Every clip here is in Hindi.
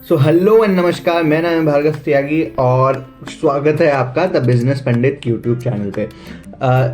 सो हेलो एंड नमस्कार, मेरा नाम है भार्गव त्यागी और स्वागत है आपका the business Pandit YouTube channel पे।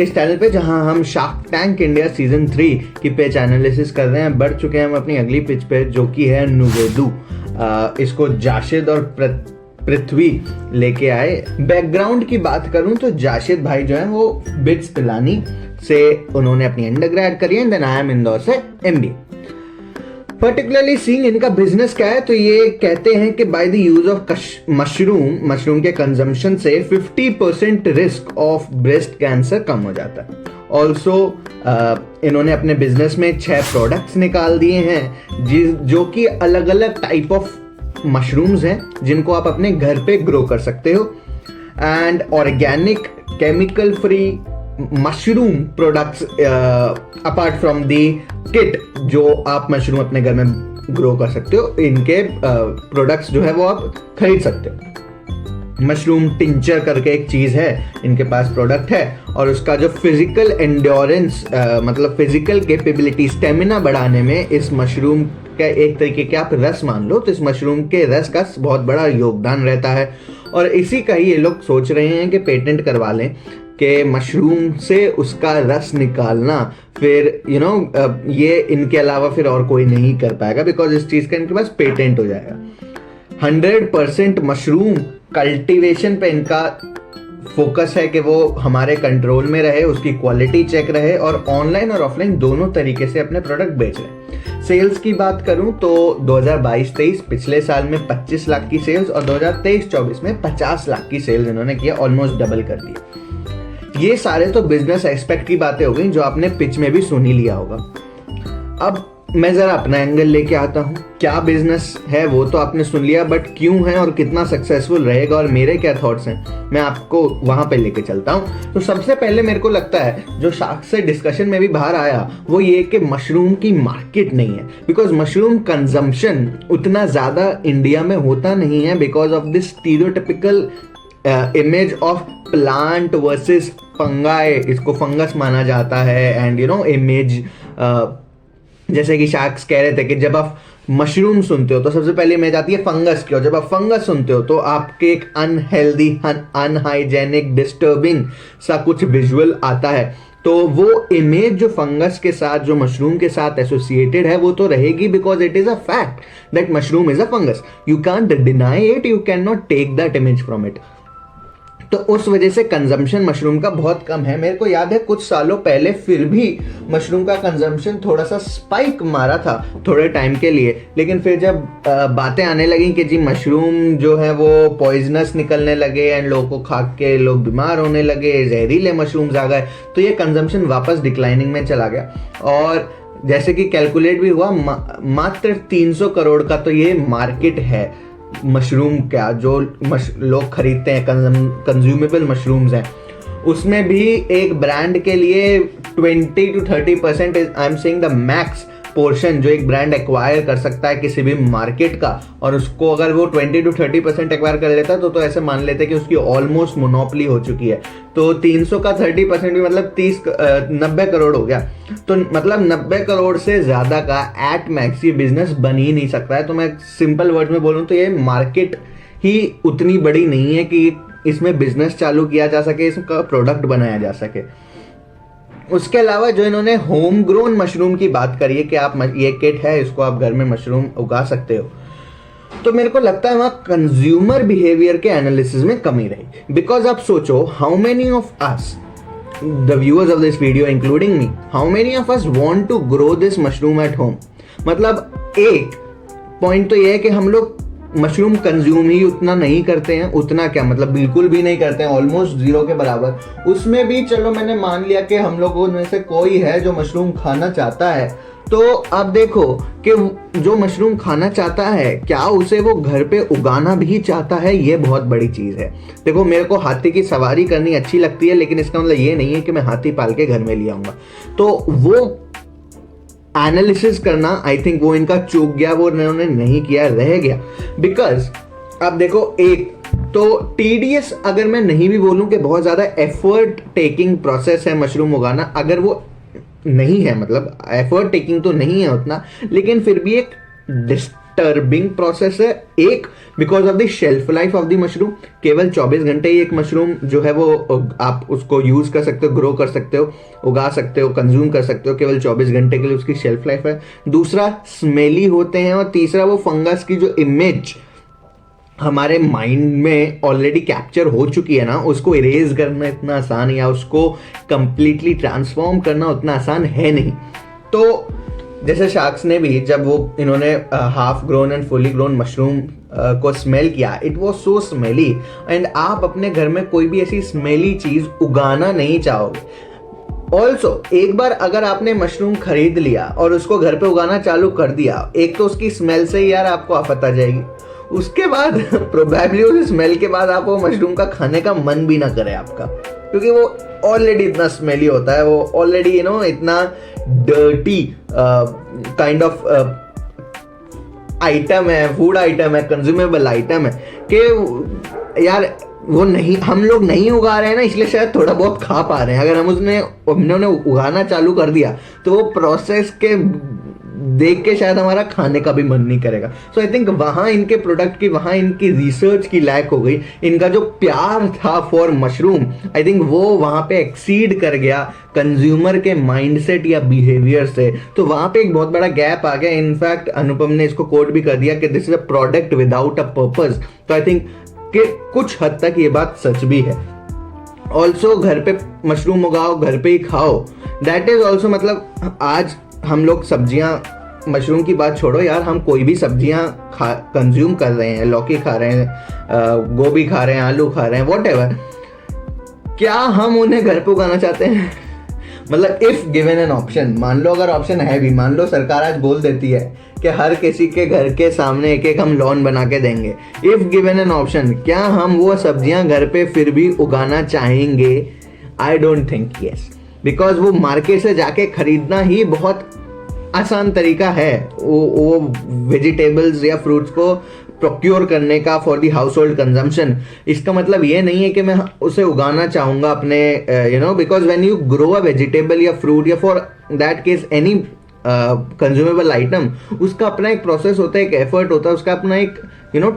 इस चैनल पे जहां हम शार्क टैंक इंडिया सीजन 3 की पिच एनालिसिस कर रहे हैं। बढ़ चुके हैं हम अपनी अगली पिच पे, जो कि है नुवेदु। इसको जाशिद और पृथ्वी लेके आए। बैकग्राउंड की बात करूं तो जाशिद भाई जो है वो बिट्स पिलानी से उन्होंने अपनी अंडरग्रेड करी है, देन IIM इंदौर से MBA। पर्टिकुलरली सीइंग इनका बिजनेस क्या है, तो ये कहते हैं कि by the use of mushroom के कंजम्पशन से 50% रिस्क ऑफ ब्रेस्ट कैंसर कम हो जाता है। ऑल्सो इन्होंने अपने बिजनेस में 6 प्रोडक्ट्स निकाल दिए हैं जो कि अलग अलग टाइप ऑफ मशरूम्स हैं जिनको आप अपने घर पे ग्रो कर सकते हो। And organic chemical free mushroom products apart from the kit जो आप मशरूम अपने घर में ग्रो कर सकते हो, इनके प्रोडक्ट्स जो है वो आप खरीद सकते हो। मशरूम टिंचर करके एक चीज है, इनके पास प्रोडक्ट है, और उसका जो फिजिकल एंड्योरेंस मतलब फिजिकल कैपेबिलिटी, स्टेमिना बढ़ाने में इस मशरूम का एक तरीके के आप रस मान लो तो इस मशरूम के रस का बहुत बड़ा योगदान रहता है। और इसी का ही ये लोग सोच रहे हैं कि पेटेंट करवा लें कि मशरूम से उसका रस निकालना, फिर ये इनके अलावा फिर और कोई नहीं कर पाएगा, बिकॉज इस चीज का इनके पास पेटेंट हो जाएगा। 100% मशरूम कल्टीवेशन पे इनका फोकस है कि वो हमारे कंट्रोल में रहे, उसकी क्वालिटी चेक रहे, और ऑनलाइन और ऑफलाइन दोनों तरीके से अपने प्रोडक्ट बेच रहे हैं। सेल्स की बात करूं तो 2022-23 पिछले साल में 25 लाख की सेल्स और 2023-24 में 50 लाख की सेल्स इन्होंने किया, ऑलमोस्ट डबल कर दिया। ये सारे तो बिजनेस एस्पेक्ट की बातें हो गई जो आपने पिच में भी सुन ही लिया होगा। अब मैं जरा अपना एंगल लेके आता हूँ। क्या बिजनेस है वो तो आपने सुन लिया, बट क्यों है और कितना सक्सेसफुल रहेगा और मेरे क्या थॉट्स हैं, मैं आपको वहां पे लेके चलता हूँ। तो सबसे पहले मेरे को लगता है जो शार्क से डिस्कशन में भी बाहर आया वो ये कि मशरूम की मार्केट नहीं है, बिकॉज मशरूम कंजम्पशन उतना ज्यादा इंडिया में होता नहीं है, because of this stereotypical image of plant versus fungi. इसको फंगस माना जाता है, एंड इमेज जैसे कि शार्क्स कह रहे थे कि जब आप मशरूम सुनते हो तो सबसे पहले इमेज आती है फंगस की, और जब आप फंगस सुनते हो तो आपके एक अनहेल्दी, अनहाइजेनिक, डिस्टर्बिंग सा कुछ विजुअल आता है। तो वो इमेज जो फंगस के साथ, जो मशरूम के साथ एसोसिएटेड है, वो तो रहेगी, because it is a fact that mushroom is a fungus. You can't deny it, you can not take that image from it. तो उस वजह से कंजम्पशन मशरूम का बहुत कम है। मेरे को याद है कुछ सालों पहले फिर भी मशरूम का कंजम्पशन थोड़ा सा स्पाइक मारा था थोड़े टाइम के लिए, लेकिन फिर जब बातें आने लगी कि जी मशरूम जो है वो पॉइजनस निकलने लगे एंड लोगों को खा के लोग बीमार होने लगे, जहरीले मशरूम्स आ गए, तो ये कंजम्पशन वापस डिक्लाइनिंग में चला गया। और जैसे कि कैलकुलेट भी हुआ, मात्र 300 करोड़ का तो ये मार्केट है मशरूम का, जो लोग खरीदते हैं, कंज्यूमेबल मशरूम्स हैं। उसमें भी एक ब्रांड के लिए 20 to 30% I am saying the max portion जो एक ब्रांड एक्वायर कर सकता है किसी भी मार्केट का, और उसको अगर वो 20 to 30% एक्वायर कर लेता तो ऐसे मान लेते कि उसकी ऑलमोस्ट मोनोपोली हो चुकी है। तो 300 का 30% भी मतलब 90 करोड़ हो गया। तो मतलब 90 करोड़ से ज्यादा का एट मैक्स ये बिजनेस बन ही नहीं सकता है। तो मैं सिंपल वर्ड में बोलूं तो ये मार्केट ही उतनी बड़ी नहीं है कि इसमें बिजनेस चालू किया जा सके, इसका प्रोडक्ट बनाया जा सके। उसके अलावा जो इन्होंने होम ग्रोन मशरूम की बात करी है कि आप ये किट है, इसको आप घर में मशरूम उगा सकते हो, तो मेरे को लगता है वहां कंज्यूमर बिहेवियर के एनालिसिस में कमी रही। बिकॉज आप सोचो, how many of us, the viewers of this video including me, how many of us want to grow this mushroom at home. मतलब एक पॉइंट तो ये है कि हम लोग मशरूम कंज्यूम ही उतना नहीं करते हैं, उतना क्या मतलब बिल्कुल भी नहीं करते हैं, ऑलमोस्ट 0 के बराबर। उसमें भी चलो मैंने मान लिया कि हम लोगों में से कोई है जो मशरूम खाना चाहता है, तो आप देखो कि जो मशरूम खाना चाहता है क्या उसे वो घर पे उगाना भी चाहता है, ये बहुत बड़ी चीज है। देखो मेरे को हाथी की सवारी करनी अच्छी लगती है, लेकिन इसका मतलब ये नहीं है कि मैं हाथी पाल के घर में ले आऊंगा। तो वो एनालिसिस करना आई थिंक वो इनका चूक गया, वो इन्होंने नहीं किया, रह गया। बिकॉज अब देखो, एक तो टीडीएस अगर मैं नहीं भी बोलूं कि बहुत ज्यादा एफर्ट टेकिंग प्रोसेस है मशरूम उगाना, अगर वो नहीं है, मतलब एफर्ट टेकिंग तो नहीं है उतना, लेकिन फिर भी एक डिस्टर्बिंग प्रोसेस है। एक, because of the shelf life of the mushroom, केवल 24 घंटे ही एक मशरूम जो है वो आप उसको यूज कर सकते हो, ग्रो कर सकते हो, उगा सकते हो, कंज्यूम कर सकते हो, केवल 24 घंटे के लिए उसकी शेल्फ लाइफ है। दूसरा, स्मेली होते हैं। और तीसरा, वो फंगस की जो इमेज हमारे माइंड में ऑलरेडी कैप्चर हो चुकी है ना, उसको इरेज करना इतना आसान या उसको कंप्लीटली ट्रांसफॉर्म करना उतना आसान है नहीं। तो जैसे शार्क्स ने भी, जब वो इन्होंने half grown and fully grown mushroom को स्मेल किया, it was so smelly. And आप अपने घर में कोई भी ऐसी स्मेली चीज उगाना नहीं चाहोगे। ऑल्सो एक बार अगर आपने मशरूम खरीद लिया और उसको घर पे उगाना चालू कर दिया, एक तो उसकी स्मेल से ही यार आपको आफत आ जाएगी, उसके बाद प्रोबेबली उस स्मेल के बाद आप वो मशरूम का खाने का मन भी ना करे आपका, क्योंकि वो ऑलरेडी इतना स्मेली होता है, वो ऑलरेडी इतना डर्टी काइंड ऑफ आइटम है, फूड आइटम है, कंज्यूमेबल आइटम है कि यार वो नहीं, हम लोग नहीं उगा रहे हैं ना, इसलिए शायद थोड़ा बहुत खा पा रहे हैं। अगर हमने उगाना चालू कर दिया तो वो प्रोसेस के देख के शायद हमारा खाने का भी मन नहीं करेगा। सो आई थिंक वहां इनके प्रोडक्ट की, वहां इनकी रिसर्च की लैक हो गई। इनका जो प्यार था फॉर मशरूम, आई थिंक वो वहां पे एक्सीड कर गया कंज्यूमर के माइंडसेट या बिहेवियर से। तो वहां पे एक बहुत बड़ा गैप आ गया। इनफैक्ट अनुपम ने इसको कोट भी कर दिया कि this is a product without a purpose. तो आई थिंक कि कुछ हद तक ये बात सच भी है। ऑल्सो घर पे मशरूम उगाओ, घर पे ही खाओ, दैट इज ऑल्सो, मतलब आज हम लोग सब्जियां, मशरूम की बात छोड़ो यार, हम कोई भी सब्जियां कंज्यूम कर रहे हैं, लौकी खा रहे हैं, गोभी खा रहे हैं, आलू खा रहे हैं, व्हाटएवर, क्या हम उन्हें घर पे उगाना चाहते हैं? मतलब इफ गिवन एन ऑप्शन, मान लो अगर ऑप्शन है भी, मान लो सरकार आज बोल देती है कि हर किसी के घर के सामने एक एक हम लॉन बना के देंगे, इफ गिवन एन ऑप्शन, क्या हम वो सब्जियां घर पे फिर भी उगाना चाहेंगे? I don't think yes, because वो मार्केट से जाके खरीदना ही बहुत आसान तरीका है वो वेजिटेबल्स या फ्रूट्स को प्रोक्योर करने का for the house hold consumption. इसका मतलब ये नहीं है कि मैं उसे उगाना चाहूंगा अपने because when you grow a vegetable या फ्रूट या for that case any consumable item, उसका अपना एक प्रोसेस होता है, एक एफर्ट होता है, उसका अपना एक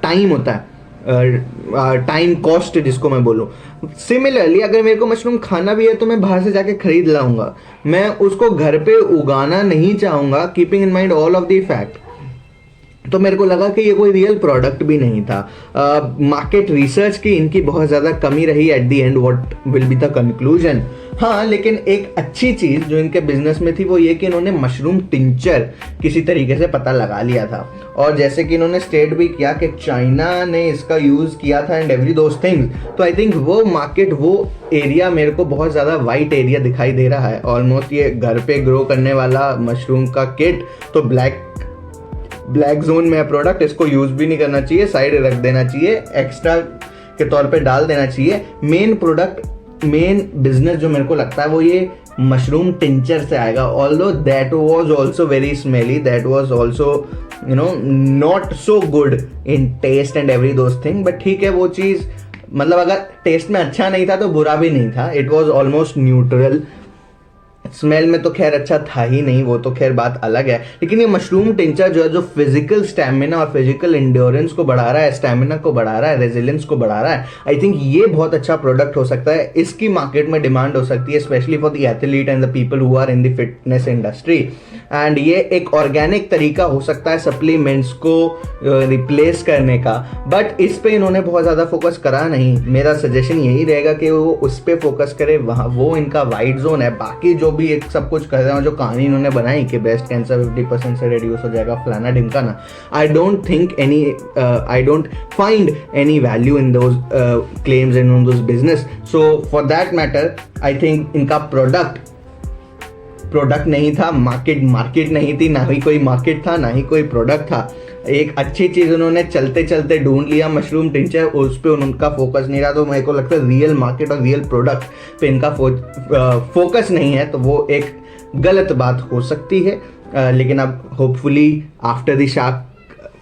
टाइम होता है, टाइम कॉस्ट जिसको मैं बोलूँ। सिमिलरली अगर मेरे को मशरूम खाना भी है तो मैं बाहर से जाके खरीद लाऊंगा, मैं उसको घर पे उगाना नहीं चाहूंगा, keeping in mind all of the fact. तो मेरे को लगा कि ये कोई रियल प्रोडक्ट भी नहीं था। मार्केट रिसर्च की इनकी बहुत ज़्यादा कमी रही। At the end what will be the conclusion? हाँ, लेकिन एक अच्छी चीज़ जो इनके बिजनेस में थी वो ये कि इन्होंने मशरूम टिंचर किसी तरीके से पता लगा लिया था। और जैसे कि इन्होंने स्टेट भी किया कि चाइना ने इसका यूज़ किया था एंड एवरी दोज थिंग्स। तो आई थिंक वो मार्केट, वो एरिया मेरे को बहुत ज़्यादा वाइट एरिया दिखाई दे रहा है। ऑलमोस्ट ये घर पे ग्रो करने वाला मशरूम का किट तो ब्लैक जोन में है प्रोडक्ट, इसको यूज़ भी नहीं करना चाहिए, साइड रख देना चाहिए, एक्स्ट्रा के तौर पे डाल देना चाहिए। मेन प्रोडक्ट, मेन बिजनेस जो मेरे को लगता है वो ये मशरूम टिंचर से आएगा। Although that was also very smelly, that was also not so good in taste and every those thing, but ठीक है, वो चीज़ मतलब अगर टेस्ट में अच्छा नहीं था तो बुरा भी नहीं था, it was almost neutral. Smell में तो खैर अच्छा था ही नहीं, वो तो खैर बात अलग है। लेकिन ये मशरूम टिंचर जो है, जो फिजिकल स्टैमिना और फिजिकल एंड्योरेंस को बढ़ा रहा है, स्टैमिना को बढ़ा रहा है, रेजिलियंस को बढ़ा रहा है, आई थिंक ये बहुत अच्छा प्रोडक्ट हो सकता है। इसकी मार्केट में डिमांड हो सकती है, specially for the athlete and the people who are in the fitness industry. And ये एक ऑर्गेनिक तरीका हो सकता है सप्लीमेंट्स को रिप्लेस करने का, बट इस पे इन्होंने बहुत ज़्यादा फोकस करा नहीं। मेरा सजेशन यही रहेगा कि वो उस पर फोकस करे, वहाँ वो इनका वाइट जोन है। बाकी जो भी एक सब कुछ कर रहे हैं, जो कहानी इन्होंने बनाई कि ब्रेस्ट कैंसर 50% से रिड्यूस हो जाएगा, फलाना ढिमकाना, I don't find any value in those claims and in those business. So for that matter I think इनका प्रोडक्ट नहीं था, मार्केट नहीं थी, ना ही कोई मार्केट था, ना ही कोई प्रोडक्ट था। एक अच्छी चीज़ उन्होंने चलते चलते ढूंढ लिया, मशरूम टिंचर, उस पर उनका फोकस नहीं रहा। तो मेरे को लगता है रियल मार्केट और रियल प्रोडक्ट पे इनका फोकस नहीं है, तो वो एक गलत बात हो सकती है। लेकिन अब hopefully after the shark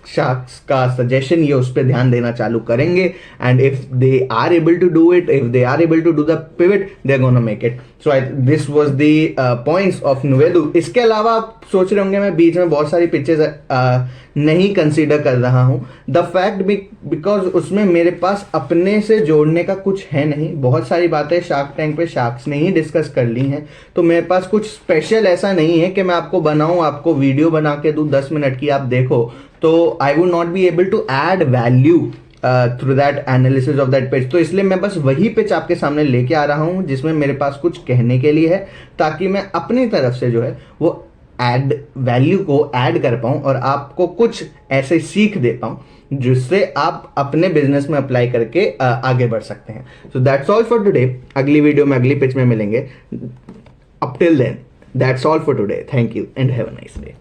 sharks का सजेशन, ये उस पर ध्यान देना चालू करेंगे. And if they are able to do it, if they are able to do the pivot, they are gonna make it. So this was the points of नुवेदु. इसके अलावा आप सोच रहे होंगे मैं बीच में बहुत सारी पिचेस नहीं कंसीडर कर रहा हूं. द फैक्ट बिकॉज उसमें मेरे पास अपने से जोड़ने का कुछ है नहीं. बहुत सारी बातें शार्क टैंक पे शार्क्स ने ही डिस्कस कर ली हैं, तो मेरे पास कुछ स्पेशल ऐसा नहीं है कि मैं आपको बनाऊं, आपको वीडियो बना के दूं 10 मिनट की आप देखो. तो I would not be able to add value through that analysis of that pitch. तो इसलिए मैं बस वही पिच आपके सामने लेके आ रहा हूं जिसमें मेरे पास कुछ कहने के लिए है, ताकि मैं अपनी तरफ से जो है वो ऐड वैल्यू को ऐड कर पाऊं और आपको कुछ ऐसे सीख दे पाऊं जिससे आप अपने बिजनेस में अप्लाई करके आगे बढ़ सकते हैं. So that's all for today. अगली वीडियो में अगली पिच में मिलेंगे. Up till then, that's all for today. Thank you and have a nice day.